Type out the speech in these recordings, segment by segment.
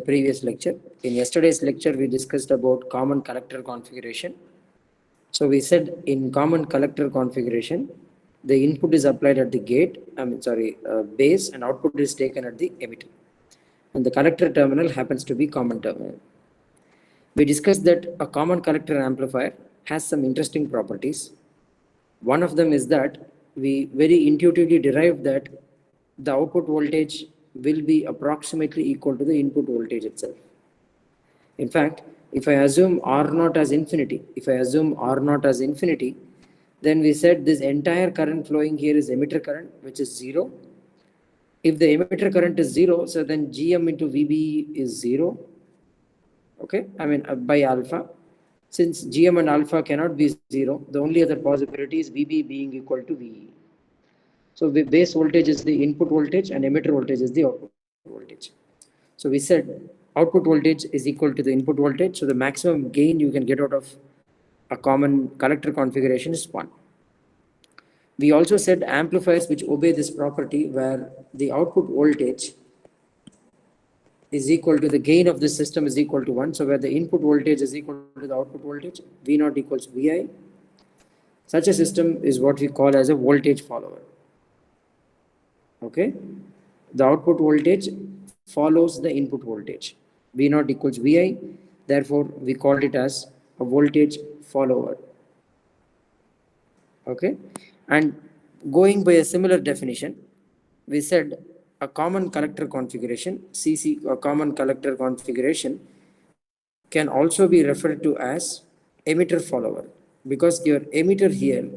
previous lecture. In yesterday's lecture, we discussed about common collector configuration. So we said in common collector configuration, the input is applied at the base, and output is taken at the emitter. And the collector terminal happens to be common terminal. We discussed that a common collector amplifier has some interesting properties. One of them is that we very intuitively derive that the output voltage will be approximately equal to the input voltage itself. In fact, if I assume R naught as infinity, then we said this entire current flowing here is emitter current, which is 0. If the emitter current is 0, so then Gm into Vb is 0. Okay, by alpha. Since Gm and alpha cannot be 0, the only other possibility is Vb being equal to Ve. So the base voltage is the input voltage and emitter voltage is the output voltage. So we said output voltage is equal to the input voltage. So the maximum gain you can get out of a common collector configuration is 1. We also said amplifiers which obey this property where the output voltage is equal to the gain of this system is equal to 1. So where the input voltage is equal to the output voltage, V0 equals Vi. Such a system is what we call as a voltage follower. Okay, the output voltage follows the input voltage. V0 equals Vi, therefore we called it as a voltage follower. Okay, and going by a similar definition, we said a common collector configuration, CC, a common collector configuration, can also be referred to as emitter follower, because your emitter here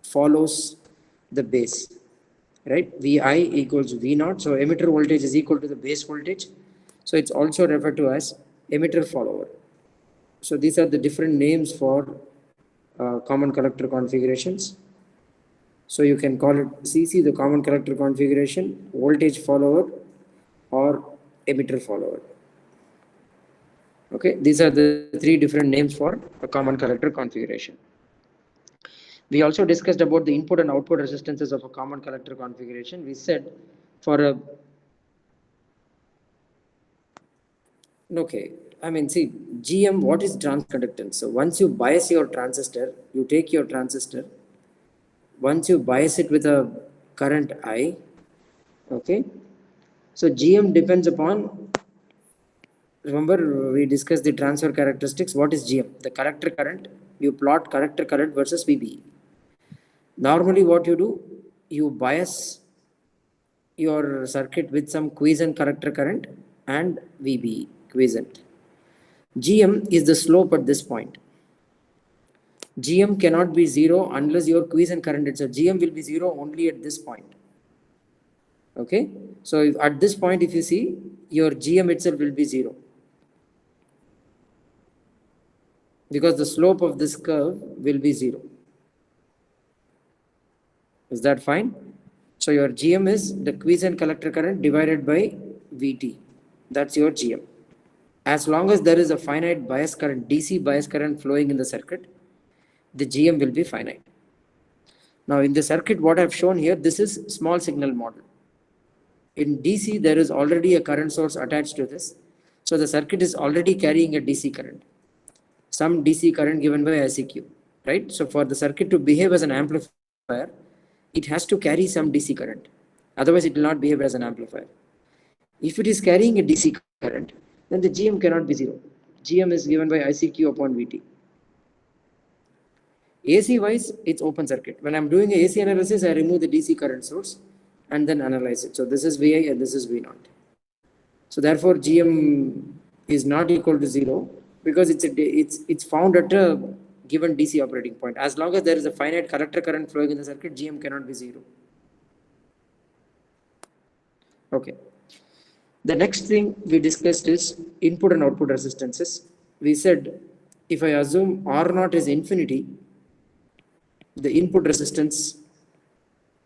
follows the base. Right, Vi equals V0, so emitter voltage is equal to the base voltage, so it's also referred to as emitter follower. So these are the different names for common collector configurations. So you can call it CC, the common collector configuration, voltage follower, or emitter follower. Okay, these are the 3 different names for a common collector configuration. We also discussed about the input and output resistances of a common collector configuration. We said for a, okay, see, GM, what is transconductance? So once you bias your transistor, you take your transistor, once you bias it with a current I, okay, so GM depends upon, remember we discussed the transfer characteristics. What is GM? The collector current. You plot collector current versus VBE. Normally what you do, you bias your circuit with some quiescent collector current and VBE, quiescent. GM is the slope at this point. GM cannot be 0 unless your quiescent current itself. GM will be 0 only at this point. Okay, so at this point, if you see, your GM itself will be 0. Because the slope of this curve will be 0. Is that fine? So your GM is the quiescent collector current divided by VT. That's your GM. As long as there is a finite bias current, DC bias current flowing in the circuit, the GM will be finite. Now in the circuit, what I've shown here, this is small signal model. In DC, there is already a current source attached to this. So the circuit is already carrying a DC current. Some DC current given by ICQ, right? So for the circuit to behave as an amplifier, it has to carry some DC current. Otherwise, it will not behave as an amplifier. If it is carrying a DC current, then the GM cannot be 0. GM is given by ICQ upon VT. AC wise, it's open circuit. When I'm doing a AC analysis, I remove the DC current source and then analyze it. So this is Vi and this is V0. So therefore, GM is not equal to 0 because it's found at a given DC operating point. As long as there is a finite collector current flowing in the circuit, GM cannot be 0. Okay. The next thing we discussed is input and output resistances. We said if I assume R0 is infinity, the input resistance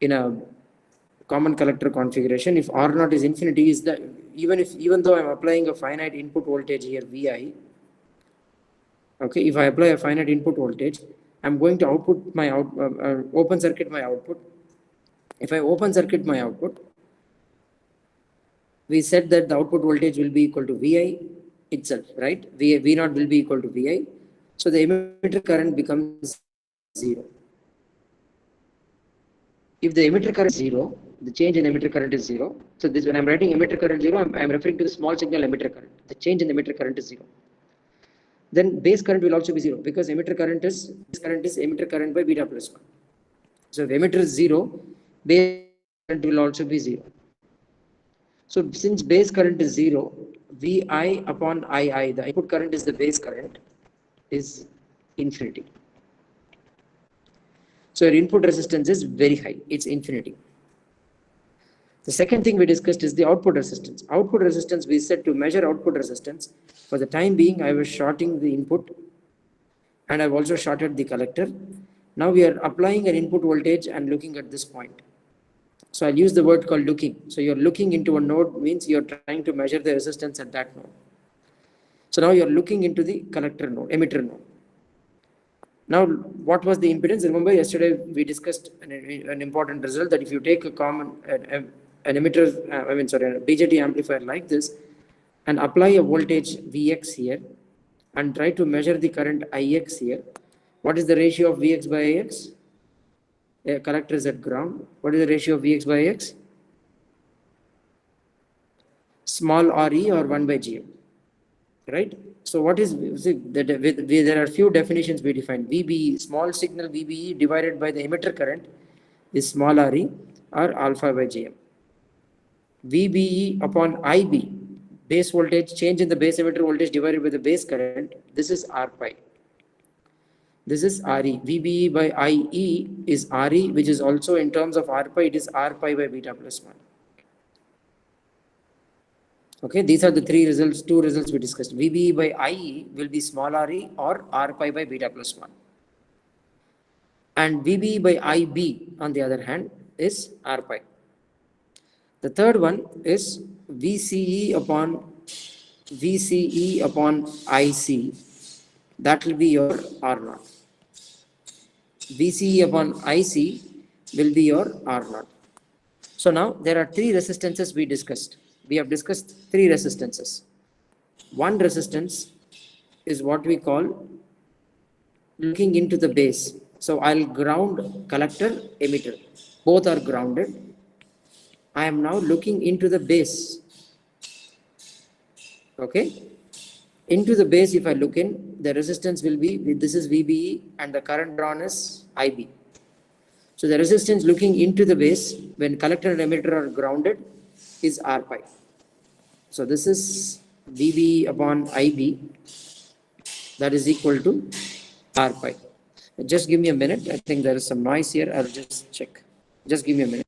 in a common collector configuration, if R0 is infinity, is that even though I'm applying a finite input voltage here, Vi, okay, if I apply a finite input voltage, I'm going to output my open circuit my output. If I open circuit my output, we said that the output voltage will be equal to Vi itself, right? V naught will be equal to Vi. So the emitter current becomes 0. If the emitter current is 0, the change in emitter current is 0. So this, when I'm writing emitter current 0, I'm referring to the small signal emitter current. The change in the emitter current is 0. Then base current will also be 0 because emitter current is emitter current by beta plus 1. So if emitter is 0, base current will also be 0. So since base current is 0, Vi upon Ii, the input current is the base current, is infinity. So your input resistance is very high, it's infinity. The second thing we discussed is the output resistance. Output resistance, we said to measure output resistance. For the time being, I was shorting the input and I've also shorted the collector. Now we are applying an input voltage and looking at this point. So I'll use the word called looking. So you're looking into a node means you're trying to measure the resistance at that node. So now you're looking into the collector node, emitter node. Now, what was the impedance? Remember, yesterday we discussed an important result that if you take a common an emitter, a BJT amplifier like this, and apply a voltage Vx here, and try to measure the current Ix here, what is the ratio of Vx by Ix? A collector is at ground. What is the ratio of Vx by Ix? Small Re or 1 by Gm, right? So what is, see, there are few definitions we define. VBE, small signal VBE divided by the emitter current is small Re or alpha by Gm. VBE upon IB, base voltage, change in the base emitter voltage divided by the base current, this is R pi. This is Re. VBE by IE is Re, which is also in terms of R pi, it is R pi by beta plus 1. Okay, these are the two results we discussed. VBE by IE will be small Re or R pi by beta plus 1. And VBE by IB, on the other hand, is R pi. The third one is VCE upon IC. That will be your R naught. VCE upon IC will be your R naught. So now there are three resistances we discussed. We have discussed three resistances. One resistance is what we call looking into the base. So I'll ground collector, emitter. Both are grounded. I am now looking into the base. Okay. Into the base, if I look in, the resistance will be, this is VBE and the current drawn is IB. So the resistance looking into the base when collector and emitter are grounded is R pi. So this is VBE upon IB, that is equal to R pi. Just give me a minute. I think there is some noise here. I'll just check. Just give me a minute.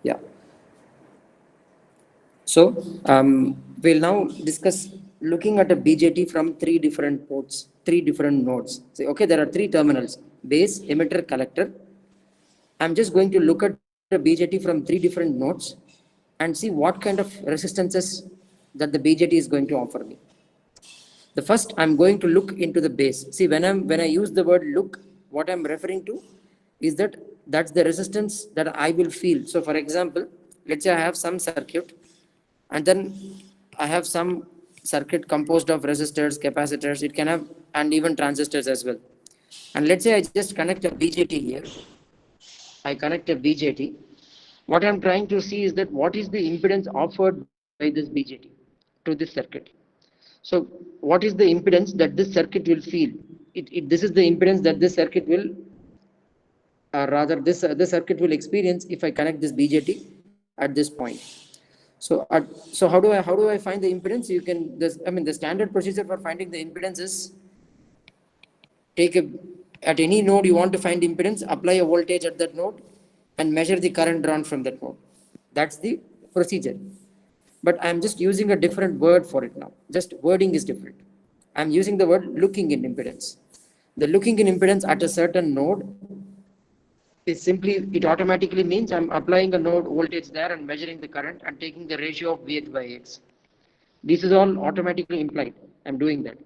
Yeah. So we'll now discuss looking at a BJT from three different ports, three different nodes. Say, okay, there are three terminals: base, emitter, collector. I'm just going to look at a BJT from three different nodes and see what kind of resistances that the BJT is going to offer me. The first, I'm going to look into the base. See, when I use the word look, what I'm referring to is that that's the resistance that I will feel. So for example, let's say I have some circuit and then I have some circuit composed of resistors, capacitors, it can have, and even transistors as well. And let's say I just connect a BJT here. I connect a BJT. What I'm trying to see is that what is the impedance offered by this BJT to this circuit. So what is the impedance that this circuit will feel? This is the impedance that this circuit will, this circuit will experience if I connect this BJT at this point. So how do I find the impedance? You can, this, I mean, the standard procedure for finding the impedance is take a, at any node you want to find impedance, apply a voltage at that node and measure the current drawn from that node. That's the procedure. But I'm just using a different word for it now. Just wording is different. I'm using the word looking in impedance. The looking in impedance at a certain node is simply, it automatically means I'm applying a node voltage there and measuring the current and taking the ratio of Vx by X. This is all automatically implied. I'm doing that.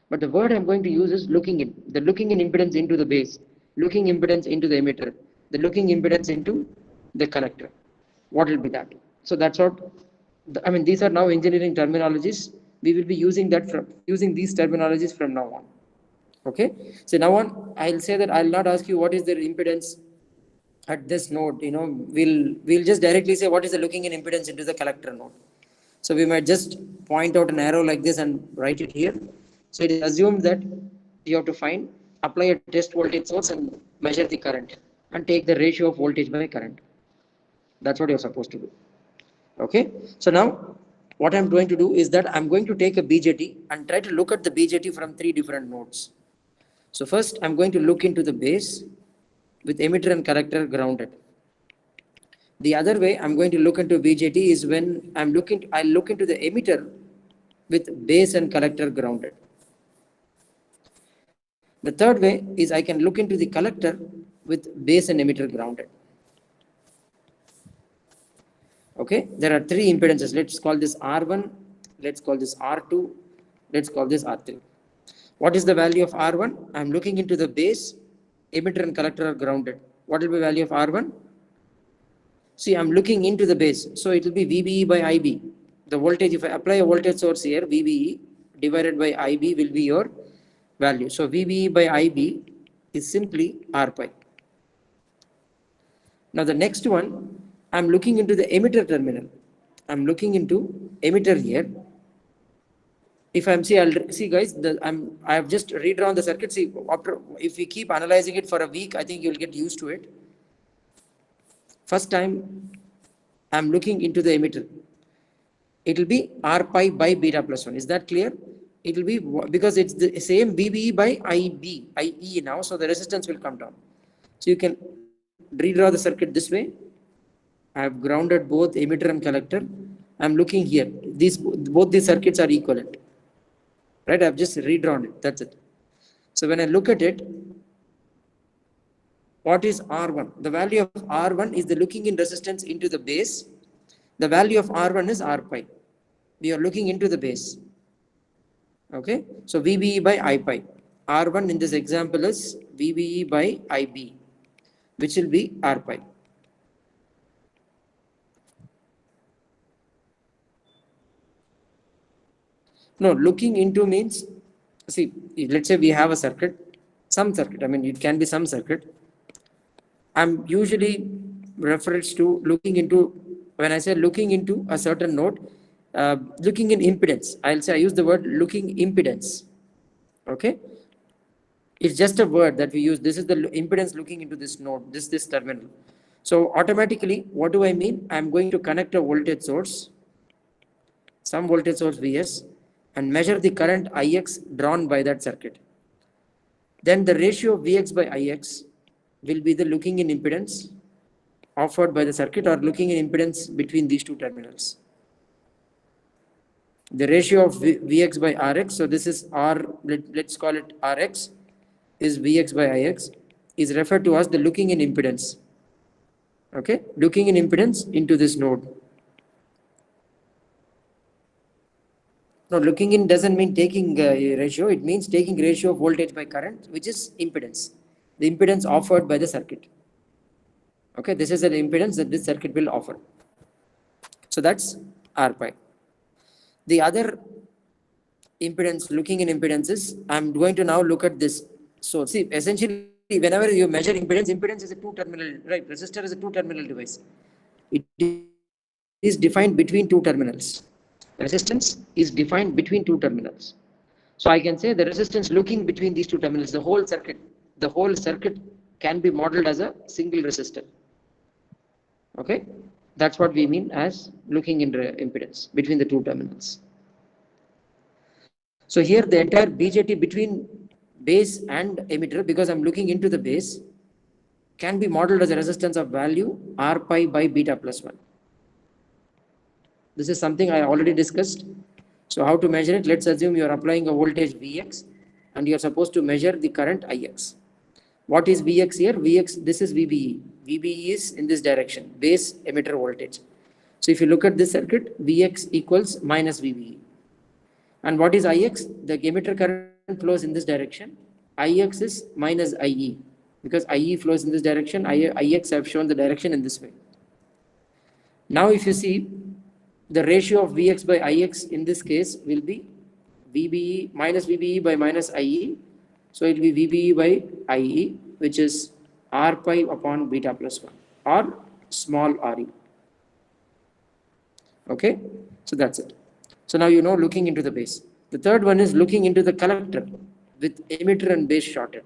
But the word I'm going to use is looking in. The looking in impedance into the base, looking impedance into the emitter, the looking impedance into the collector. What will be that? So that's what, I mean, these are now engineering terminologies. We will be using that from using these terminologies from now on. Okay. So now on, I'll say that I'll not ask you what is the impedance at this node. We'll just directly say what is the looking in impedance into the collector node. So we might just point out an arrow like this and write it here. So it is assumed that you have to apply a test voltage source and measure the current and take the ratio of voltage by current. That's what you're supposed to do. Okay. So now what I'm going to do is that I'm going to take a BJT and try to look at the BJT from 3 different nodes. So first I'm going to look into the base with emitter and collector grounded. The other way I'm going to look into BJT is when I'll look into the emitter with base and collector grounded. The third way is I can look into the collector with base and emitter grounded. Okay, there are 3 impedances. Let's call this R1, let's call this R2, let's call this R3. What is the value of R1? I'm looking into the base, emitter and collector are grounded. What will be the value of R1? See, I'm looking into the base, so it will be VBE by IB. The voltage, if I apply a voltage source here, VBE divided by IB will be your value. So VBE by IB is simply R pi. Now the next one, I'm looking into the emitter terminal. I'm looking into emitter here. If I'm see guys, I have just redrawn the circuit. See, if we keep analyzing it for a week, I think you'll get used to it. First time, I'm looking into the emitter. It will be R pi by beta plus 1. Is that clear? It will be, because it's the same VBE by IE now, so the resistance will come down. So you can redraw the circuit this way. I have grounded both emitter and collector. I'm looking here. Both these circuits are equivalent. Right? I've just redrawn it. That's it. So when I look at it, what is R1? The value of R1 is the looking in resistance into the base. The value of R1 is R pi. We are looking into the base. Okay. So VBE by I pi. R1 in this example is VBE by IB, which will be R pi. No, looking into means, see, let's say we have a circuit, some circuit, I mean, it can be some circuit. I'm usually referred to looking into, when I say looking into a certain node, looking in impedance. I'll say I use the word looking impedance. Okay. It's just a word that we use. This is the impedance looking into this node, this terminal. So automatically, what do I mean? I'm going to connect a voltage source, some voltage source Vs, and measure the current Ix drawn by that circuit. Then the ratio of Vx by Ix will be the looking in impedance offered by the circuit, or looking in impedance between these 2 terminals. The ratio of Vx by Rx, so this is R, let's call it Rx, is Vx by Ix, is referred to as the looking in impedance. Okay, looking in impedance into this node. No, looking in doesn't mean taking a ratio, it means taking ratio of voltage by current, which is impedance. The impedance offered by the circuit. Okay, this is the impedance that this circuit will offer. So that's R pi. The other impedance, looking in impedances, I'm going to now look at this. So see, essentially, whenever you measure impedance, impedance is a 2-terminal, right? Resistor is a 2-terminal device. It is defined between 2 terminals. Resistance is defined between 2 terminals. So I can say the resistance looking between these 2 terminals, the whole circuit can be modeled as a single resistor. Okay. That's what we mean as looking into impedance between the two terminals. So here the entire BJT between base and emitter, because I'm looking into the base, can be modeled as a resistance of value R pi by beta plus 1. This is something I already discussed. So how to measure it? Let's assume you are applying a voltage Vx and you are supposed to measure the current Ix. What is Vx here? Vx, this is VBE. VBE is in this direction, base emitter voltage. So if you look at this circuit, Vx equals minus VBE. And what is Ix? The emitter current flows in this direction. Ix is minus IE. Because IE flows in this direction, Ix have shown the direction in this way. Now if you see, the ratio of Vx by Ix in this case will be VBE minus VBE by minus IE. So it will be VBE by IE, which is R pi upon beta plus 1 or small re. Okay, so that's it. So now you know looking into the base. The third one is looking into the collector with emitter and base shorted.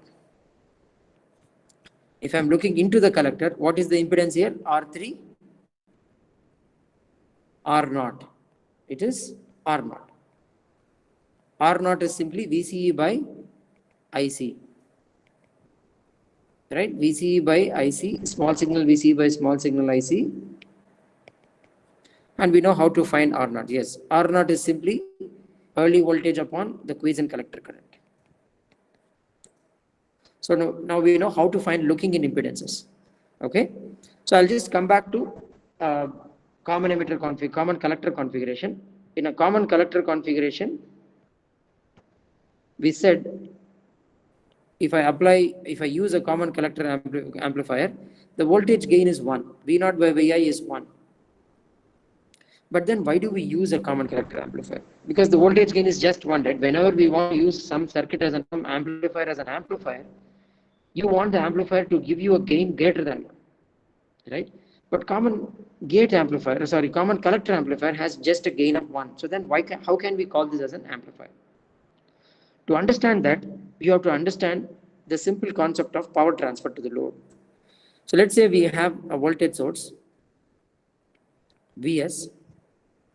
If I'm looking into the collector, what is the impedance here? R3, R0. It is R0. R0 is simply VCE by IC. Right? VCE by IC, small signal VCE by small signal IC. And we know how to find R0. Yes, R0 is simply early voltage upon the quiescent collector current. So now we know how to find looking in impedances. Okay. So I'll just come back to common emitter config, common collector configuration. In a common collector configuration, we said if I use a common collector amplifier, the voltage gain is 1. V0 by Vi is 1. But then why do we use a common collector amplifier? Because the voltage gain is just 1, right? Whenever we want to use some circuit as an amplifier as an amplifier, you want the amplifier to give you a gain greater than 1, right? But common collector amplifier has just a gain of 1. So then how can we call this as an amplifier? To understand that, you have to understand the simple concept of power transfer to the load. So let's say we have a voltage source, Vs,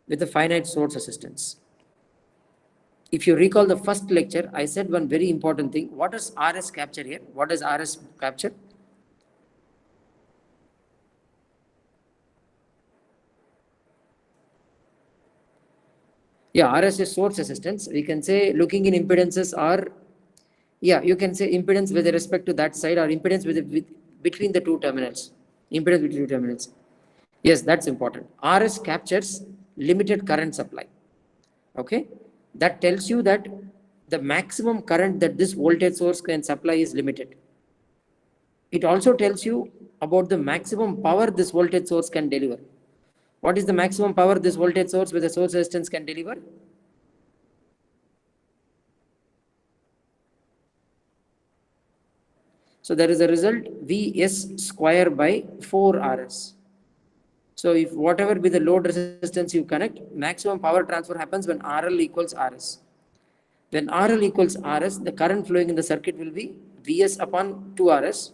with a finite source resistance. If you recall the first lecture, I said one very important thing. What does Rs capture here? What does Rs capture? Yeah, Rs is source resistance. We can say looking in impedances are, yeah, you can say impedance with respect to that side or impedance between the two terminals. Impedance between two terminals. Yes, that's important. Rs captures limited current supply. Okay, that tells you that the maximum current that this voltage source can supply is limited. It also tells you about the maximum power this voltage source can deliver. What is the maximum power this voltage source with a source resistance can deliver? So there is a result Vs square by 4Rs. So if whatever be the load resistance you connect, maximum power transfer happens when RL equals Rs. When RL equals Rs, the current flowing in the circuit will be Vs upon 2Rs.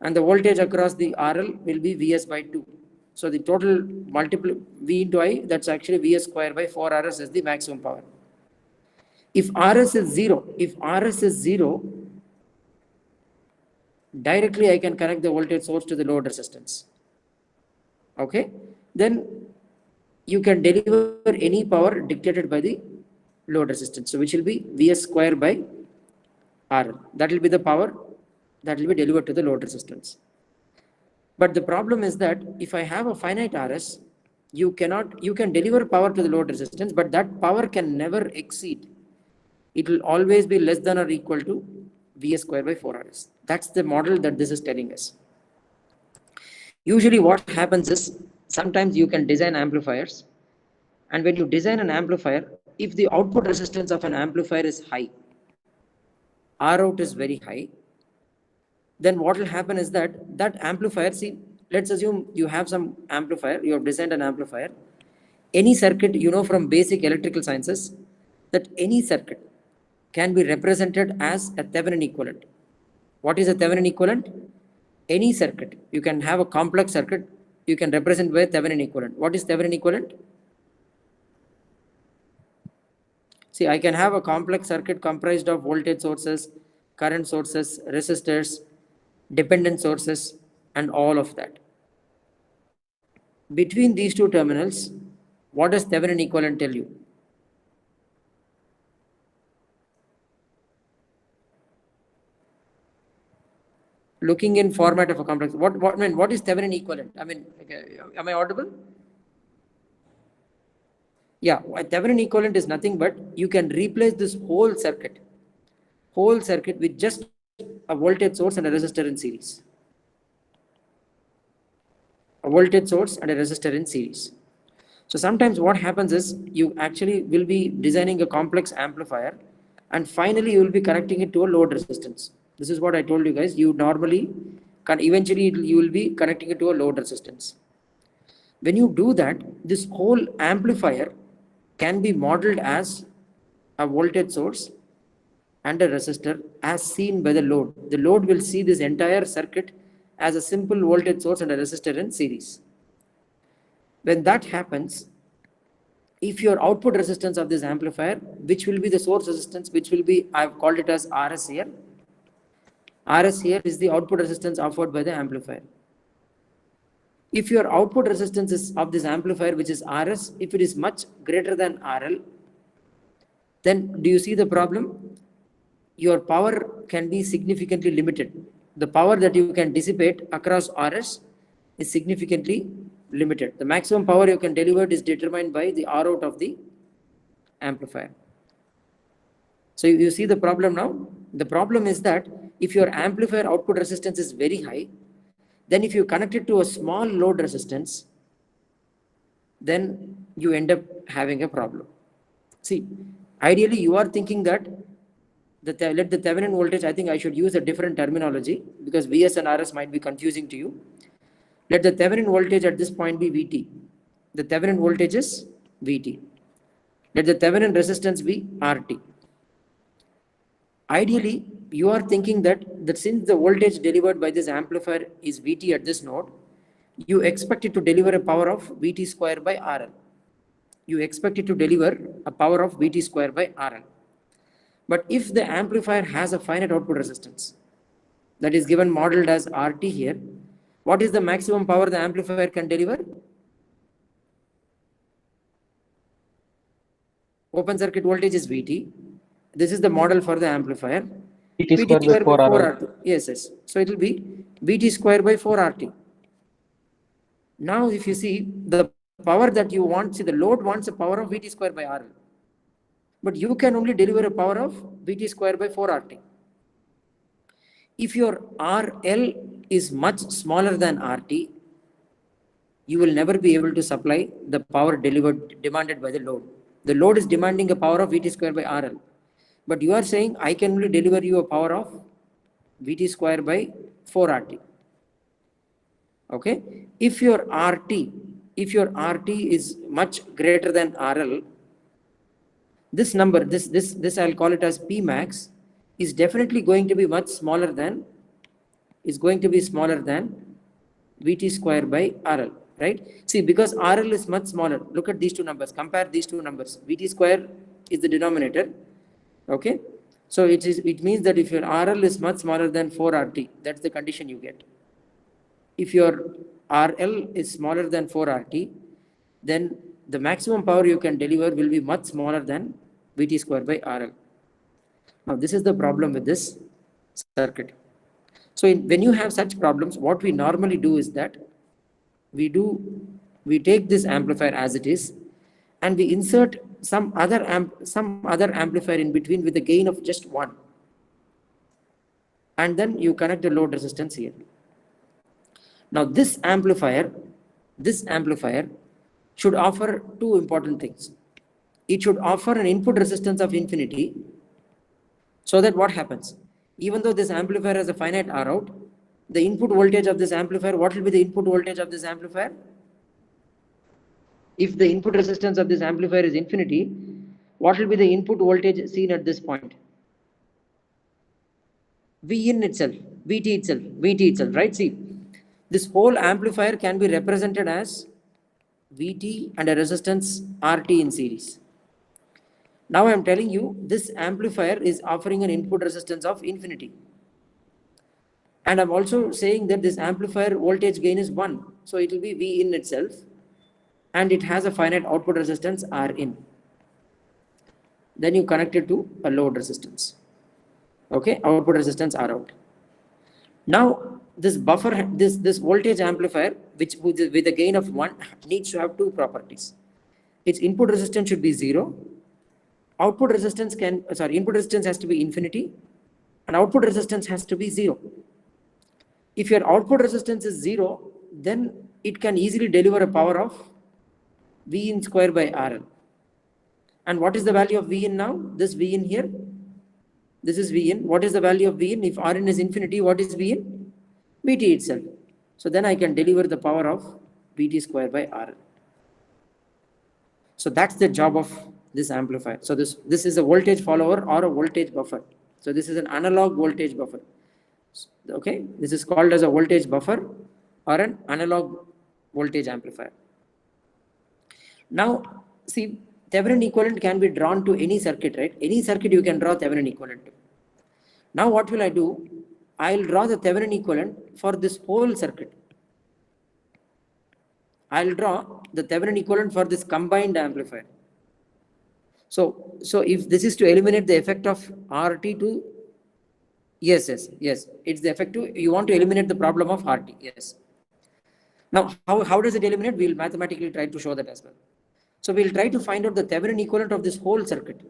And the voltage across the RL will be Vs by 2. So the total multiple V into I, that's actually Vs square by 4Rs is the maximum power. If Rs is 0, directly I can connect the voltage source to the load resistance. Okay, then you can deliver any power dictated by the load resistance. So which will be Vs square by RL. That will be the power that will be delivered to the load resistance. But the problem is that if I have a finite Rs, you can deliver power to the load resistance, but that power can never exceed. It will always be less than or equal to Vs square by 4Rs. That's the model that this is telling us. Usually what happens is, sometimes you can design amplifiers, and when you design an amplifier, if the output resistance of an amplifier is high, Rout is very high, then what will happen is that amplifier, see, let's assume you have some amplifier, you have designed an amplifier. Any circuit, you know from basic electrical sciences, that any circuit can be represented as a Thevenin equivalent. What is a Thevenin equivalent? Any circuit. You can have a complex circuit. you can represent by Thevenin equivalent. What is Thevenin equivalent? See, I can have a complex circuit comprised of voltage sources, current sources, resistors, dependent sources, and all of that. Between these two terminals, what does Thevenin equivalent tell you? Looking in format of a complex, what is Thevenin equivalent? I mean, am I audible? Yeah, Thevenin equivalent is nothing but you can replace this whole circuit with just a voltage source and a resistor in series. A voltage source and a resistor in series. So sometimes what happens is you actually will be designing a complex amplifier and finally you will be connecting it to a load resistance. This is what I told you guys. You normally can eventually you will be connecting it to a load resistance. When you do that, this whole amplifier can be modeled as a voltage source and a resistor as seen by the load. The load will see this entire circuit as a simple voltage source and a resistor in series. When that happens, if your output resistance of this amplifier, which will be the source resistance, which will be, I've called it as RS here. RS here is the output resistance offered by the amplifier. If your output resistance is of this amplifier, which is RS, if it is much greater than RL, then do you see the problem? Your power can be significantly limited. The power that you can dissipate across RS is significantly limited. The maximum power you can deliver is determined by the R out of the amplifier. So you see the problem now? The problem is that if your amplifier output resistance is very high, then if you connect it to a small load resistance, then you end up having a problem. See, ideally you are thinking that let the Thevenin voltage, I think I should use a different terminology because Vs and Rs might be confusing to you. Let the Thevenin voltage at this point be Vt. The Thevenin voltage is Vt. Let the Thevenin resistance be Rt. Ideally, you are thinking that since the voltage delivered by this amplifier is Vt at this node, you expect it to deliver a power of Vt square by RL. You expect it to deliver a power of Vt square by RL. But if the amplifier has a finite output resistance that is given modeled as RT here, what is the maximum power the amplifier can deliver? Open circuit voltage is Vt. This is the model for the amplifier. Vt square by 4 RT. Yes. So it will be Vt square by 4 RT. Now if you see the power that you want, see the load wants a power of Vt square by RL. But you can only deliver a power of Vt square by 4 RT. If your RL is much smaller than RT, you will never be able to supply the power demanded by the load. The load is demanding a power of Vt square by RL. But you are saying I can only deliver you a power of Vt square by 4 RT. Okay? If your RT is much greater than RL, this number, this I'll call it as P max, is definitely going to be much smaller than, Vt square by RL, right? See, because RL is much smaller, look at these two numbers, compare these two numbers. Vt square is the denominator, okay? So it means that if your RL is much smaller than 4 RT, that's the condition you get. If your RL is smaller than 4 RT, then the maximum power you can deliver will be much smaller than Vt square by RL. Now this is the problem with this circuit. So when you have such problems, what we normally do is that we take this amplifier as it is and we insert some other amplifier in between with a gain of just 1. And then you connect the load resistance here. Now this amplifier should offer two important things. It should offer an input resistance of infinity, so that what happens? Even though this amplifier has a finite R out, the input voltage of this amplifier, what will be the input voltage of this amplifier? If the input resistance of this amplifier is infinity, what will be the input voltage seen at this point? Vt itself, right? See, This whole amplifier can be represented as Vt and a resistance Rt in series. Now I am telling you this amplifier is offering an input resistance of infinity. And I'm also saying that this amplifier voltage gain is 1. So it will be V in itself. And it has a finite output resistance R in. Then you connect it to a load resistance. Okay, output resistance R out. Now this buffer, this voltage amplifier, which with a gain of 1, needs to have two properties. Its input resistance should be 0. Input resistance has to be infinity, and output resistance has to be 0. If your output resistance is 0, then it can easily deliver a power of V in square by RL. And what is the value of V in now? This V in here. This is V in. What is the value of V in? If Rn is infinity, what is V in? Vt itself. So then I can deliver the power of Vt square by RL. So that's the job of this amplifier. So this is a voltage follower or a voltage buffer. So this is an analog voltage buffer. Okay, this is called as a voltage buffer or an analog voltage amplifier. Now, see, Thevenin equivalent can be drawn to any circuit, right? Any circuit you can draw Thevenin equivalent to. Now what will I do? I'll draw the Thevenin equivalent for this whole circuit. I'll draw the Thevenin equivalent for this combined amplifier. So if this is to eliminate the effect of RT to, yes, it's the effect to, you want to eliminate the problem of RT, yes. Now, how does it eliminate? We'll mathematically try to show that as well. So we'll try to find out the Thevenin equivalent of this whole circuit.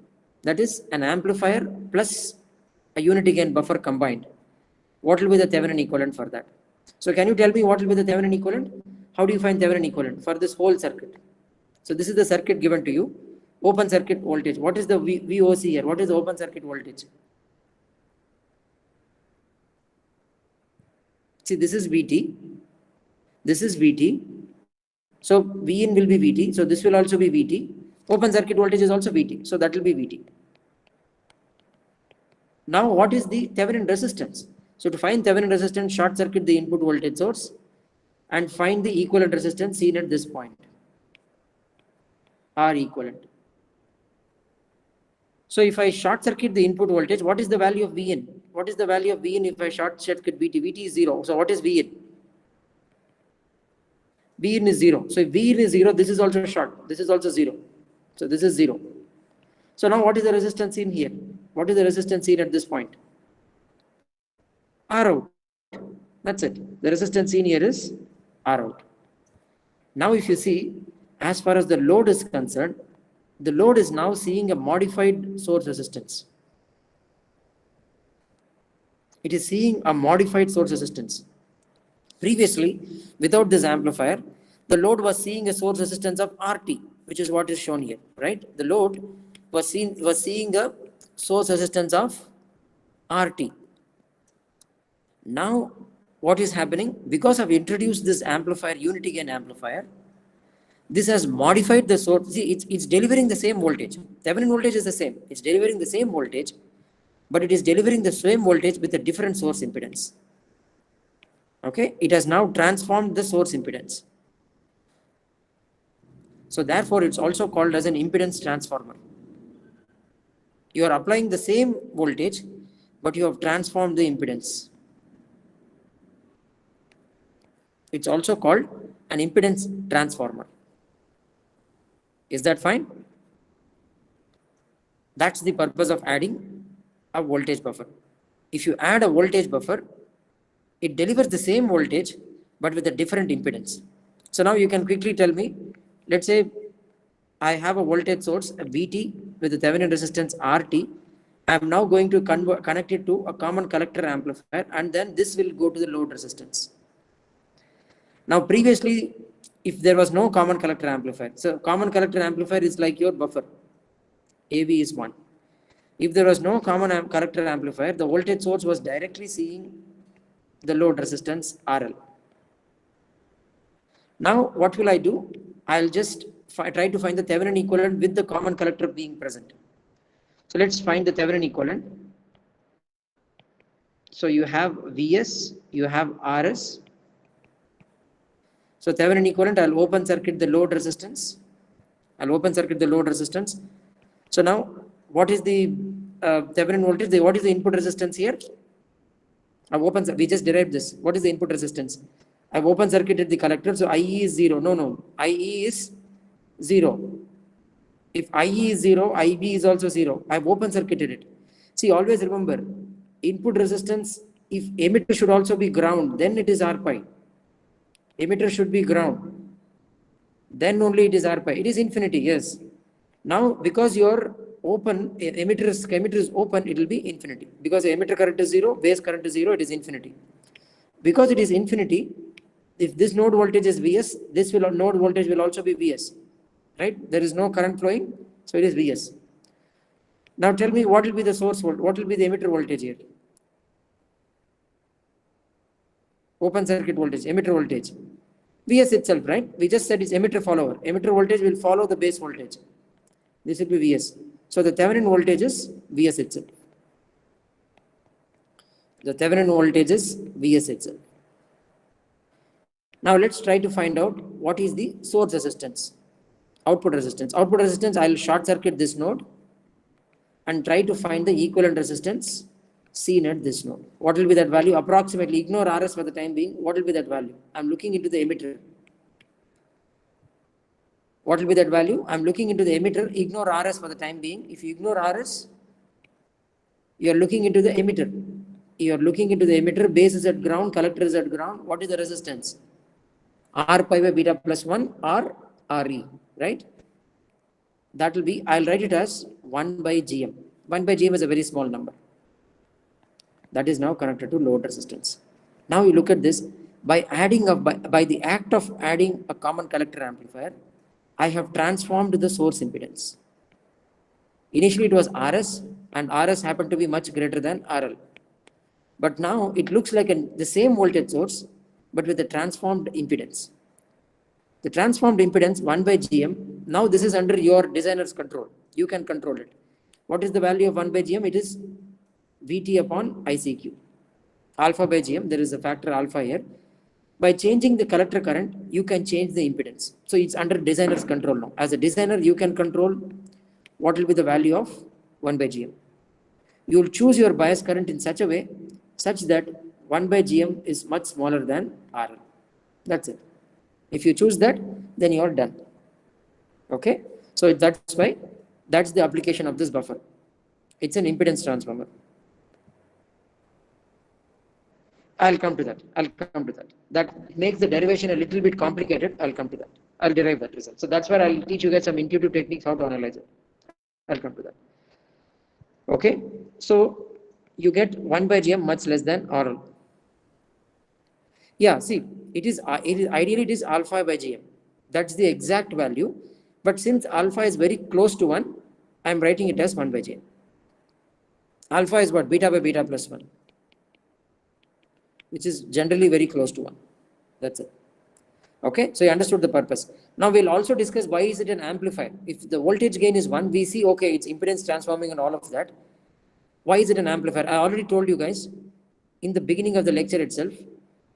That is an amplifier plus a unity gain buffer combined. What will be the Thevenin equivalent for that? So can you tell me what will be the Thevenin equivalent? How do you find Thevenin equivalent for this whole circuit? So this is the circuit given to you. Open circuit voltage. What is the VOC here? What is the open circuit voltage? See, this is Vt. This is Vt. So Vin will be Vt. So this will also be Vt. Open circuit voltage is also Vt. So that will be Vt. Now what is the Thevenin resistance? So to find Thevenin resistance, short circuit the input voltage source and find the equivalent resistance seen at this point. R equivalent. So if I short circuit the input voltage, what is the value of Vn? What is the value of Vn if I short circuit Vt? Vt is 0. So what is Vn? Vn is 0. So if Vn is 0, this is also short. This is also 0. So this is 0. So now what is the resistance seen here? What is the resistance seen at this point? R out. That's it. The resistance seen here is R out. Now if you see, as far as the load is concerned, the load is now seeing a modified source resistance. It is seeing a modified source resistance. Previously, without this amplifier, the load was seeing a source resistance of RT, which is what is shown here, right? The load was seeing a source resistance of RT. Now, what is happening? Because I've introduced this amplifier, unity gain amplifier, this has modified the source. See, it's delivering the same voltage. Thevenin voltage is the same. It's delivering the same voltage, but it is delivering the same voltage with a different source impedance. Okay, it has now transformed the source impedance. So therefore, it's also called as an impedance transformer. You are applying the same voltage, but you have transformed the impedance. It's also called an impedance transformer. Is that fine? That's the purpose of adding a voltage buffer. If you add a voltage buffer, it delivers the same voltage, but with a different impedance. So now you can quickly tell me, let's say I have a voltage source, a Vt with a Thevenin resistance Rt. I am now going to connect it to a common collector amplifier, and then this will go to the load resistance. Now previously, if there was no common collector amplifier, so common collector amplifier is like your buffer, AV is 1. If there was no common collector amplifier, the voltage source was directly seeing the load resistance RL. Now what will I do? I'll just try to find the Thevenin equivalent with the common collector being present. So let's find the Thevenin equivalent. So you have Vs, you have Rs, So Thevenin equivalent, I'll open circuit the load resistance. So now, what is the Thevenin voltage? What is the input resistance here? We just derived this. What is the input resistance? I've open circuited the collector, so IE is 0. No, IE is 0. If IE is 0, IB is also 0. I've open circuited it. See, always remember, input resistance, if emitter should also be ground, then it is R pi. Emitter should be ground. Then only it is R pi. It is infinity, yes. Now, because your emitter is open, it will be infinity. Because the emitter current is 0, base current is 0, it is infinity. Because it is infinity, if this node voltage is Vs, node voltage will also be Vs. Right? There is no current flowing, so it is Vs. Now tell me, what will be the source voltage? What will be the emitter voltage here? Open circuit voltage, emitter voltage. Vs itself, right? We just said it's emitter follower. Emitter voltage will follow the base voltage. This will be Vs. So the Thevenin voltage is Vs itself. The Thevenin voltage is Vs itself. Now let's try to find out what is the source resistance. Output resistance. Output resistance, I'll short circuit this node and try to find the equivalent resistance seen at this node. What will be that value? Approximately, ignore Rs for the time being. What will be that value? I'm looking into the emitter. What will be that value? I'm looking into the emitter. Ignore Rs for the time being. If you ignore Rs, you are looking into the emitter. You are looking into the emitter. Base is at ground. Collector is at ground. What is the resistance? R pi by beta plus 1 or Re, right? That will be, I'll write it as 1 by Gm. 1 by Gm is a very small number. That is now connected to load resistance. Now you look at this, by the act of adding a common collector amplifier, I have transformed the source impedance. Initially it was Rs, and Rs happened to be much greater than RL. But now it looks like the same voltage source, but with a transformed impedance. The transformed impedance 1 by Gm, now this is under your designer's control. You can control it. What is the value of 1 by Gm? It is Vt upon ICQ. Alpha by Gm, there is a factor alpha here. By changing the collector current, you can change the impedance. So it's under designer's control now. As a designer, you can control what will be the value of 1 by Gm. You will choose your bias current in such a way, such that 1 by Gm is much smaller than RL. That's it. If you choose that, then you are done. Okay? So that's why, that's the application of this buffer. It's an impedance transformer. I'll come to that. That makes the derivation a little bit complicated. I'll come to that. I'll derive that result. So that's where I'll teach you guys some intuitive techniques how to analyze it. I'll come to that. Okay? So you get 1 by Gm much less than RL. Yeah, see, ideally it is alpha by Gm. That's the exact value. But since alpha is very close to 1, I'm writing it as 1 by Gm. Alpha is what? Beta by beta plus 1. Which is generally very close to 1. That's it. Okay, so you understood the purpose. Now we'll also discuss why is it an amplifier. If the voltage gain is 1, we see, okay, it's impedance transforming and all of that. Why is it an amplifier? I already told you guys in the beginning of the lecture itself,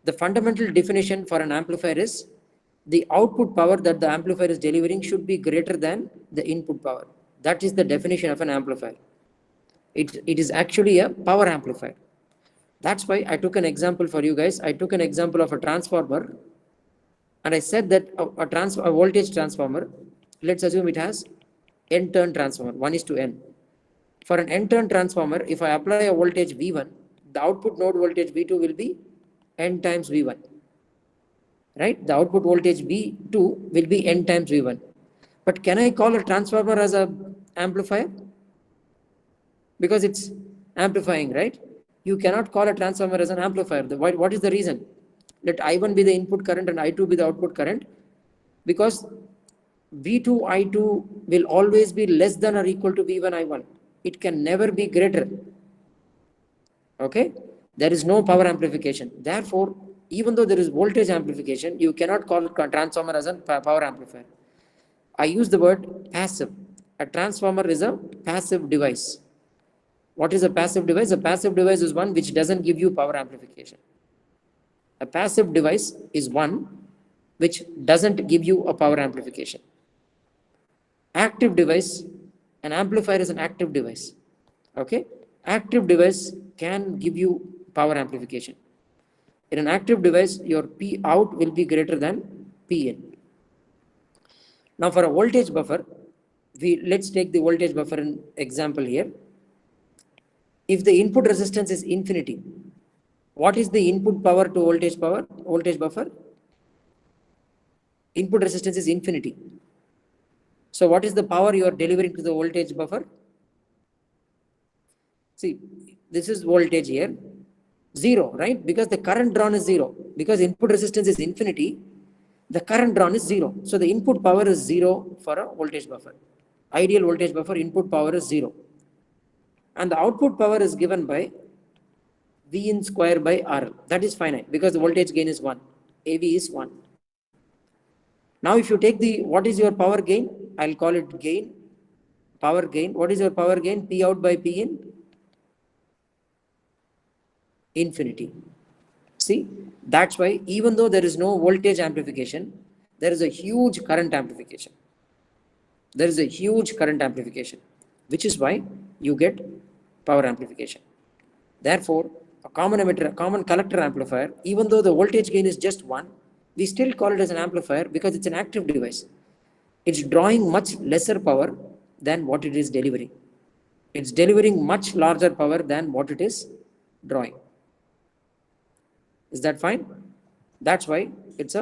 the fundamental definition for an amplifier is the output power that the amplifier is delivering should be greater than the input power. That is the definition of an amplifier. It is actually a power amplifier. That's why I took an example for you guys. I took an example of a transformer, and I said that a voltage transformer, let's assume it has n-turn transformer, 1:n. For an n-turn transformer, if I apply a voltage V1, the output node voltage V2 will be n times V1. Right? The output voltage V2 will be n times V1. But can I call a transformer as an amplifier? Because it's amplifying, right? You cannot call a transformer as an amplifier. What is the reason? Let I1 be the input current and I2 be the output current. Because V2 I2 will always be less than or equal to V1 I1. It can never be greater. Okay? There is no power amplification. Therefore, even though there is voltage amplification, you cannot call a transformer as a power amplifier. I use the word passive. A transformer is a passive device. What is a passive device? A passive device is one which doesn't give you power amplification. A passive device is one which doesn't give you a power amplification. Active device, an amplifier is an active device. Okay, active device can give you power amplification. In an active device, your P out will be greater than P in. Now for a voltage buffer, let's take the voltage buffer in example here. If the input resistance is infinity, what is the input power to voltage buffer? Input resistance is infinity. So what is the power you are delivering to the voltage buffer? See, this is voltage here, 0, right? Because the current drawn is 0. Because input resistance is infinity, the current drawn is 0. So the input power is 0 for a voltage buffer. Ideal voltage buffer input power is 0. And the output power is given by V in square by RL. That is finite because the voltage gain is 1. AV is 1. Now if you take what is your power gain? I'll call it gain, power gain. What is your power gain? P out by P in? Infinity. See, that's why even though there is no voltage amplification, there is a huge current amplification. There is a huge current amplification, which is why you get power amplification. Therefore, a common collector amplifier, even though the voltage gain is just 1, we still call it as an amplifier because it's an active device. It's drawing much lesser power than what it is delivering. It's delivering much larger power than what it is drawing. Is that fine? That's why it's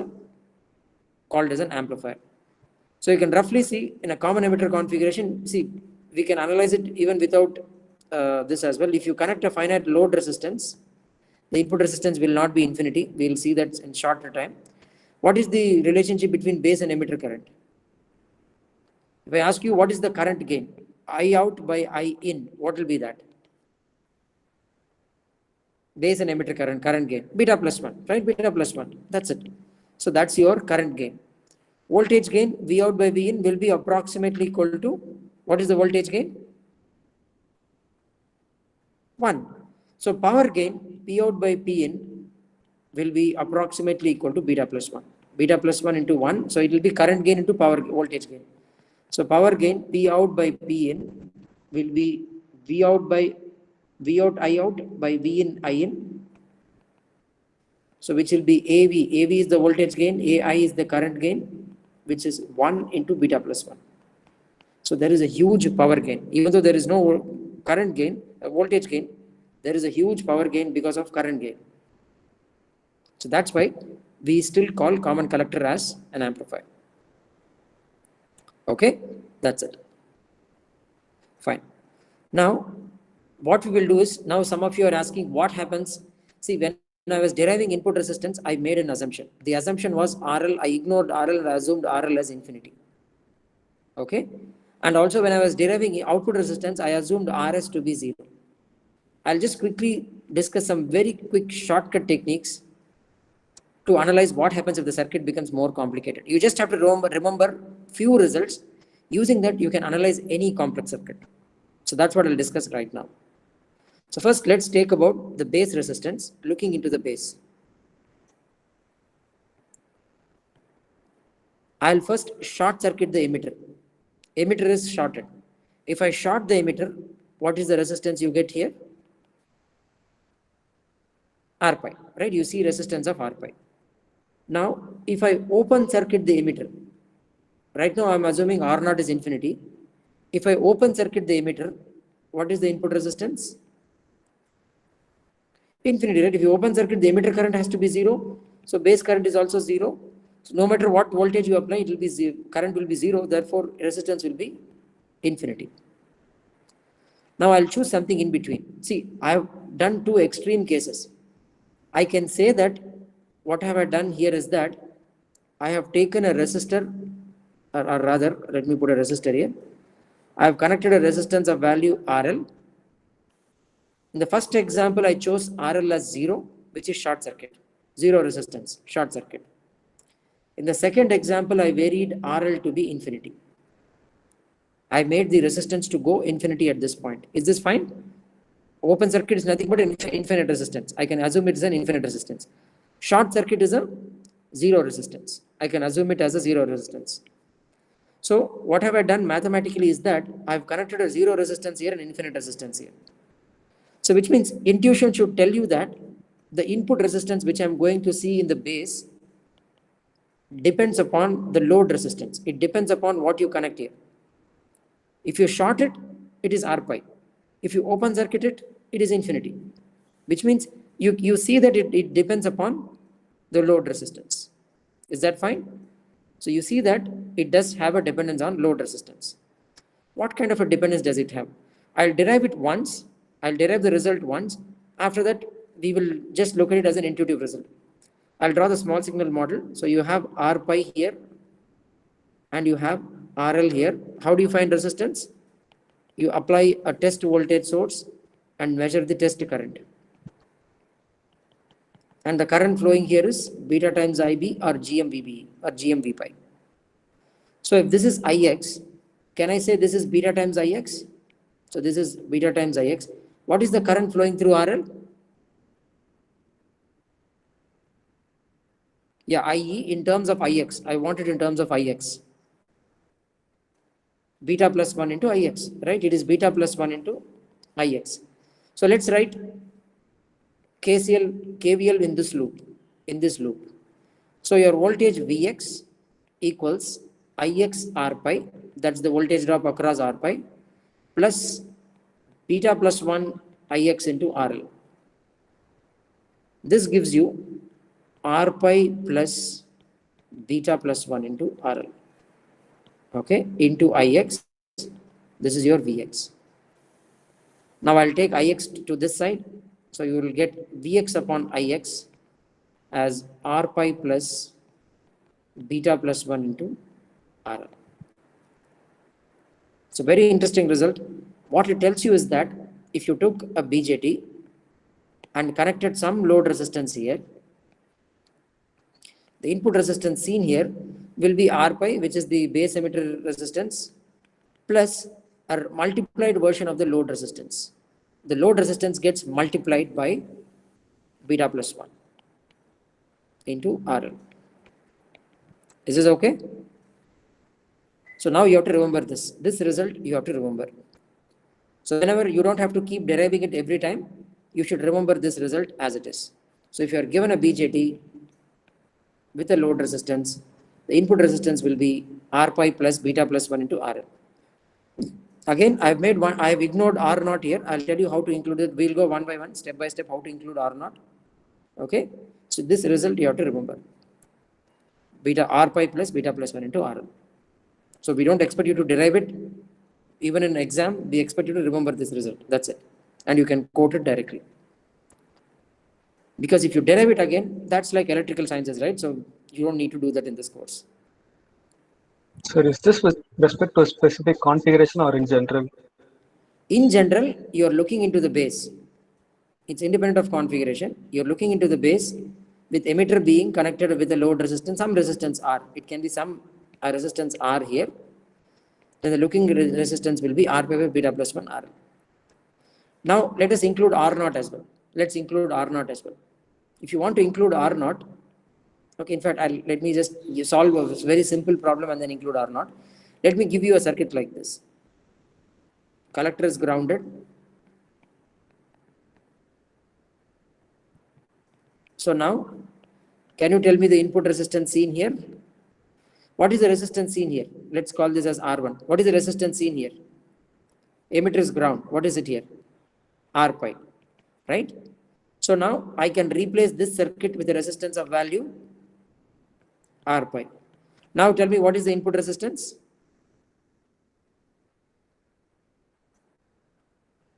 called as an amplifier. So you can roughly see in a common emitter configuration, see, we can analyze it even without this as well. If you connect a finite load resistance, the input resistance will not be infinity. We will see that in shorter time. What is the relationship between base and emitter current? If I ask you what is the current gain, I out by I in, what will be that? Base and emitter current gain, beta plus 1, right? Beta plus 1, that's it. So that's your current gain. Voltage gain, V out by V in will be approximately equal to, what is the voltage gain? 1. So power gain, P out by P in will be approximately equal to beta plus 1. Beta plus 1 into 1, so it will be current gain into voltage gain. So power gain, P out by P in will be V out I out by V in I in. So which will be AV. AV is the voltage gain, AI is the current gain, which is 1 into beta plus 1. So there is a huge power gain. Even though there is no current gain, voltage gain, there is a huge power gain because of current gain. So that's why we still call common collector as an amplifier. Okay, that's it. Fine. Now, what we will do is, now some of you are asking what happens. See, when I was deriving input resistance, I made an assumption. The assumption was RL, I ignored RL and I assumed RL as infinity. Okay. And also when I was deriving output resistance, I assumed RS to be 0. I'll just quickly discuss some very quick shortcut techniques to analyze what happens if the circuit becomes more complicated. You just have to remember few results. Using that, you can analyze any complex circuit. So that's what I'll discuss right now. So first, let's take about the base resistance, looking into the base. I'll first short circuit the emitter. Emitter is shorted. If I short the emitter, what is the resistance you get here? R pi, right? You see resistance of R pi. Now, if I open circuit the emitter, right now I'm assuming R naught is infinity. If I open circuit the emitter, what is the input resistance? Infinity, right? If you open circuit, the emitter current has to be 0. So base current is also 0. So no matter what voltage you apply, it will be 0. Current will be 0. Therefore, resistance will be infinity. Now I'll choose something in between. See, I have done two extreme cases. I can say that what have I done here is that I have taken a resistor, or rather, let me put a resistor here. I have connected a resistance of value RL. In the first example, I chose RL as 0, which is short circuit, 0 resistance, short circuit. In the second example, I varied RL to be infinity. I made the resistance to go infinity at this point. Is this fine? Open circuit is nothing but an infinite resistance. I can assume it is an infinite resistance. Short circuit is a 0 resistance. I can assume it as a zero resistance. So what have I done mathematically is that I've connected a zero resistance here and infinite resistance here. So which means intuition should tell you that the input resistance which I'm going to see in the base depends upon the load resistance. It depends upon what you connect here. If you short it, it is R pi. If you open circuit it, it is infinity. Which means you see that it depends upon the load resistance. Is that fine? So you see that it does have a dependence on load resistance. What kind of a dependence does it have? I'll derive it once, I'll derive the result once. After that, we will just look at it as an intuitive result. I'll draw the small signal model. So you have R pi here and you have RL here. How do you find resistance? You apply a test voltage source and measure the test current. And the current flowing here is beta times IB or GMVB or GMV pi. So if this is IX, can I say this is beta times IX? So this is beta times IX. What is the current flowing through RL? Yeah, IE in terms of IX. I want it in terms of IX. Beta plus 1 into IX, right? It is beta plus 1 into IX. So let's write KCL, KVL in this loop. So your voltage Vx equals Ix R pi, that's the voltage drop across R pi, plus beta plus 1 Ix into RL. This gives you R pi plus beta plus 1 into RL. Okay, into Ix, this is your Vx. Now I'll take Ix to this side. So you will get Vx upon Ix as R pi plus beta plus 1 into RL. So very interesting result. What it tells you is that if you took a BJT and connected some load resistance here, the input resistance seen here will be R pi, which is the base emitter resistance, plus a multiplied version of the load resistance. The load resistance gets multiplied by beta plus 1 into RL. Is this okay? So now you have to remember this. This result you have to remember. So whenever you don't have to keep deriving it every time, you should remember this result as it is. So if you are given a BJT with a load resistance, the input resistance will be R pi plus beta plus 1 into RL. Again, I have ignored R naught here. I'll tell you how to include it. We'll go one by one, step by step, how to include R naught. Okay. So this result you have to remember. Beta R pi plus beta plus 1 into RL. So we don't expect you to derive it. Even in exam, we expect you to remember this result. That's it. And you can quote it directly. Because if you derive it again, that's like electrical sciences, right? So you don't need to do that in this course. Sir, is this with respect to a specific configuration or in general? In general, you're looking into the base. It's independent of configuration. You're looking into the base with emitter being connected with a load resistance, some resistance R. It can be some resistance R here. Then the looking resistance will be R pi by beta plus 1 R. Now let us include R naught as well. Let's include R naught as well. If you want to include R naught, okay, in fact, let me just solve a very simple problem and then include R naught. Let me give you a circuit like this. Collector is grounded. So now, can you tell me the input resistance seen here? What is the resistance seen here? Let's call this as R1. What is the resistance seen here? Emitter is ground. What is it here? R pi, right? So now I can replace this circuit with a resistance of value R pi. Now tell me what is the input resistance?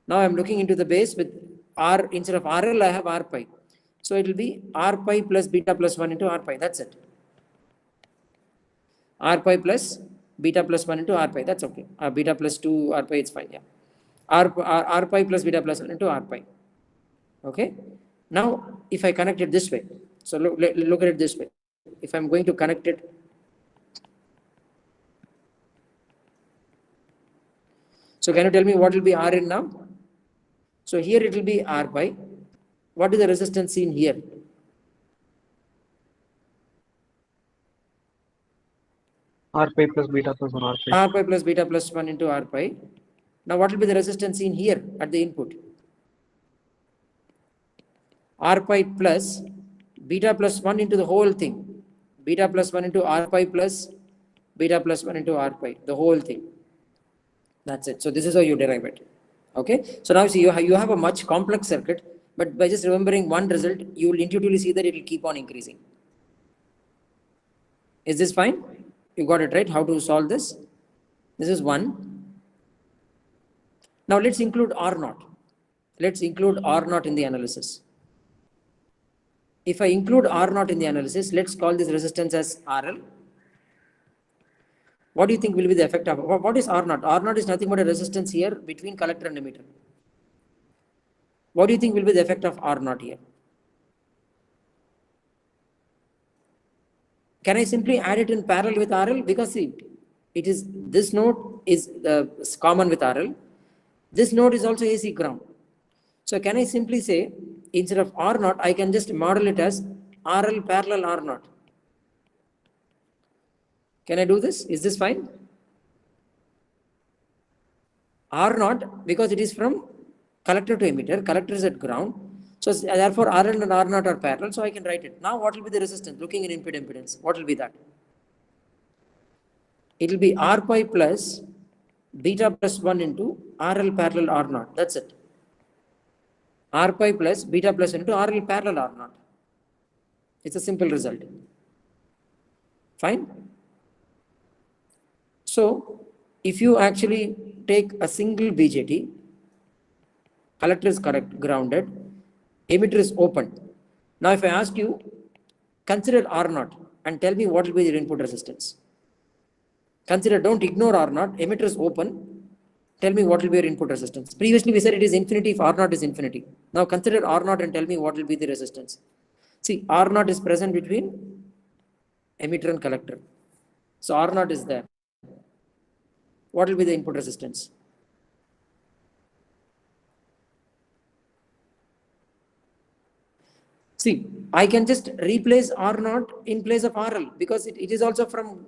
Now I'm looking into the base with R, instead of RL I have R pi. So it will be R pi plus beta plus 1 into R pi. That's it. R pi plus beta plus 1 into R pi. That's okay. Beta plus 2 R pi, it's fine. Yeah. R pi plus beta plus 1 into R pi. Okay. Now, if I connect it this way, so look at it this way. If I'm going to connect it, so can you tell me what will be R in now? So here it will be R pi. What is the resistance seen here? R pi plus beta plus 1 R pi. R pi plus beta plus 1 into R pi. Now what will be the resistance seen here at the input? R pi plus beta plus 1 into the whole thing. Beta plus 1 into R pi plus beta plus 1 into R pi, the whole thing. That's it. So this is how you derive it. Okay. So now see, you have a much complex circuit, but by just remembering one result, you will intuitively see that it will keep on increasing. Is this fine? You got it right? How to solve this? This is one. Now let's include R naught. Let's include R naught in the analysis. If I include R naught in the analysis, let's call this resistance as RL. What do you think will be the effect of, what is R naught? R naught is nothing but a resistance here between collector and emitter. What do you think will be the effect of R naught here? Can I simply add it in parallel with RL? Because see, it is, this node is common with RL. This node is also AC ground. So can I simply say, instead of R naught, I can just model it as RL parallel R naught. Can I do this? Is this fine? R naught, because it is from collector to emitter, collector is at ground. So therefore RL and R naught are parallel, so I can write it. Now what will be the resistance? Looking at input impedance, what will be that? It will be R pi plus beta plus 1 into RL parallel R naught. That's it. R pi plus beta plus into RL parallel R naught. It's a simple result. Fine. So if you actually take a single BJT, collector is correct, grounded, emitter is open. Now if I ask you, consider R naught and tell me what will be your input resistance. Consider, don't ignore R naught, emitter is open, tell me what will be your input resistance. Previously we said it is infinity if R naught is infinity. Now consider R naught and tell me what will be the resistance. See, R naught is present between emitter and collector. So R naught is there. What will be the input resistance? See, I can just replace R naught in place of RL because it is also from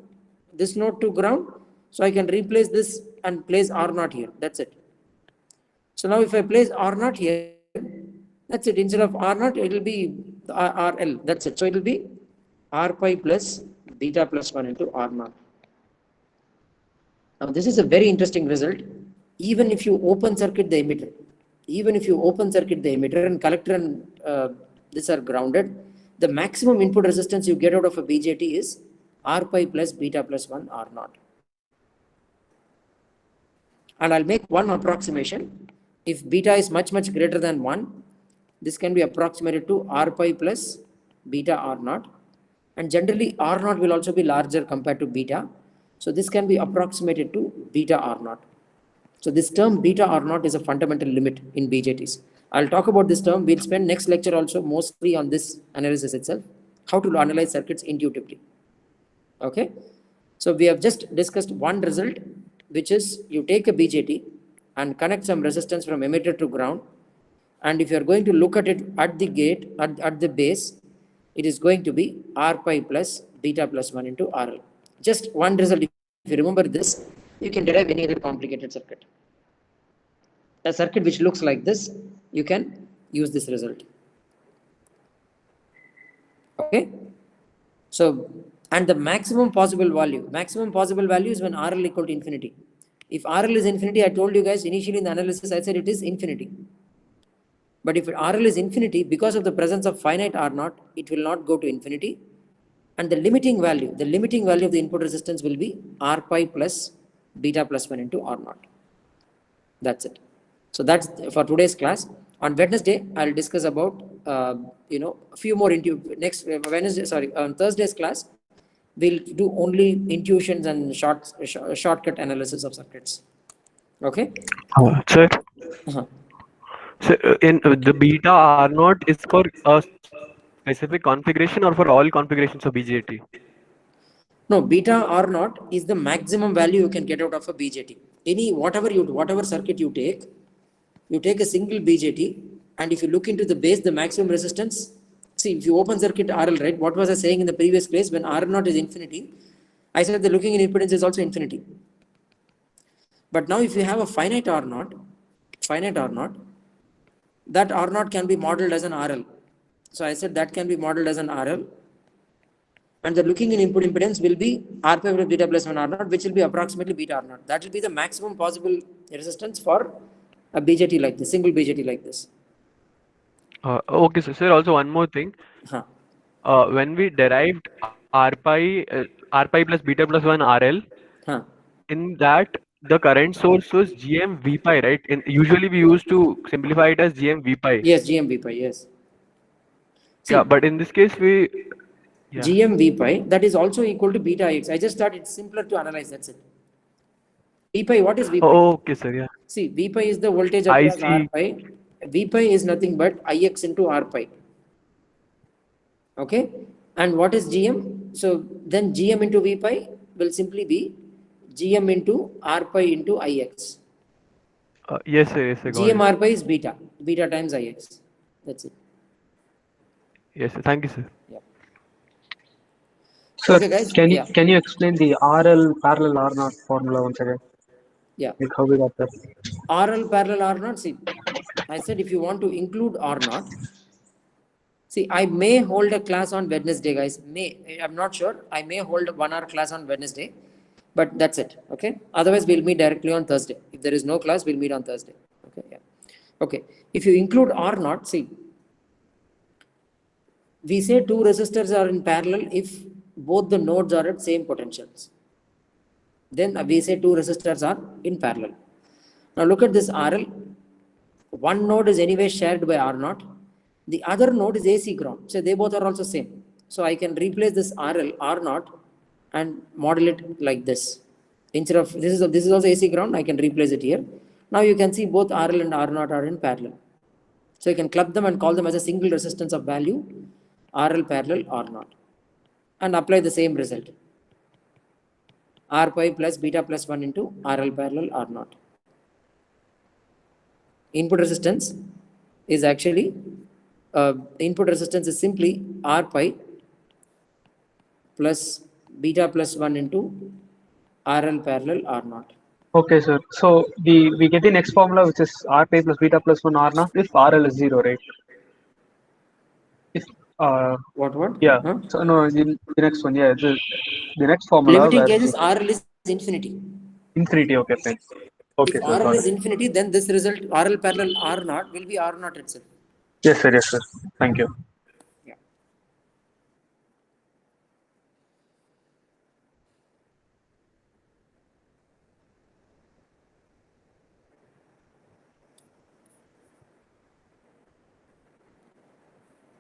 this node to ground. So I can replace this and place R naught here. That's it. So now if I place R naught here, that's it. Instead of R naught, it will be RL. That's it. So it will be R pi plus beta plus 1 into R naught. Now this is a very interesting result. Even if you open circuit the emitter, and collector and this are grounded, the maximum input resistance you get out of a BJT is R pi plus beta plus 1 R naught. And I'll make one approximation. If beta is much greater than 1, this can be approximated to R pi plus beta R naught. And generally R naught will also be larger compared to beta. So this can be approximated to beta R naught. So this term beta R naught is a fundamental limit in BJTs. I'll talk about this term. We'll spend next lecture also mostly on this analysis itself, how to analyze circuits intuitively. Okay. So we have just discussed one result, which is you take a BJT and connect some resistance from emitter to ground. And if you're going to look at it at the gate, at the base, it is going to be R pi plus beta plus 1 into RL. Just one result. If you remember this, you can derive any other complicated circuit. A circuit which looks like this, you can use this result. Okay. So, and the maximum possible value is when RL equal to infinity. If RL is infinity, I told you guys initially in the analysis, I said it is infinity. But if RL is infinity, because of the presence of finite R naught, it will not go to infinity. And the limiting value of the input resistance will be R pi plus beta plus 1 into R naught. That's it. So that's for today's class. On Wednesday, I'll discuss about, a few more on Thursday's class, we'll do only intuitions and shortcut analysis of circuits. Okay. Sir. Uh-huh. So in the beta R naught is for a specific configuration or for all configurations of BJT? No, beta R naught is the maximum value you can get out of a BJT. Whatever circuit you take a single BJT, and if you look into the base, the maximum resistance, see, if you open circuit RL, right, what was I saying in the previous place, when R naught is infinity, I said the looking in impedance is also infinity. But now if you have a finite R naught, that R naught can be modeled as an RL. So I said that can be modeled as an RL. And the looking in input impedance will be R pi plus beta plus 1 R naught, which will be approximately beta R naught. That will be the maximum possible resistance for a BJT like this, single BJT like this. Okay, so sir, also one more thing. Huh. When we derived R pi plus beta plus 1 RL, Huh. in that the current source was GM V pi, right? Usually we used to simplify it as GM V pi. Yes, GM pi, yes. See, Yeah, but in this case yeah. GM V pi, that is also equal to beta Ix. I just thought it's simpler to analyze, that's it. V pi, what is V pi? Oh, okay, sir, yeah. See, V pi is the voltage I across R see. pi. V pi is nothing but Ix into R pi. Okay? And what is GM? So then GM into V pi will simply be GM into R pi into Ix. Yes, sir, got GM it. R pi is beta times Ix. That's it. Yes, sir. Thank you, sir. Yeah. Sir, Okay, guys. can Yeah. you explain the RL parallel R naught formula once again? Yeah. Like how we got that? RL parallel R naught. See, I said if you want to include R naught, see, I may hold a class on Wednesday, guys. I'm not sure. I may hold a 1 hour class on Wednesday, but that's it. Okay. Otherwise, we'll meet directly on Thursday. If there is no class, we'll meet on Thursday. Okay. Yeah. Okay. If you include R naught, see, we say two resistors are in parallel if both the nodes are at same potentials. Then we say two resistors are in parallel. Now look at this RL. One node is anyway shared by R naught. The other node is AC ground. So they both are also same. So I can replace this RL, R naught, and model it like this. Instead of this is also AC ground, I can replace it here. Now you can see both RL and R naught are in parallel. So you can club them and call them as a single resistance of value, RL parallel R naught, and apply the same result. R pi plus beta plus 1 into RL parallel R naught. Input resistance is actually input resistance is simply R pi plus beta plus 1 into RL parallel R naught. Okay, sir. So we get the next formula, which is R pi plus beta plus 1 R naught if RL is 0, right? If What? yeah. Huh? So no, the next one, yeah, the next formula Limiting where case is RL is infinity. infinity. Okay, fine. Okay, If sir, RL got is it. infinity, then this result RL parallel R naught will be R naught itself. Yes, sir. Yes, sir. Thank you.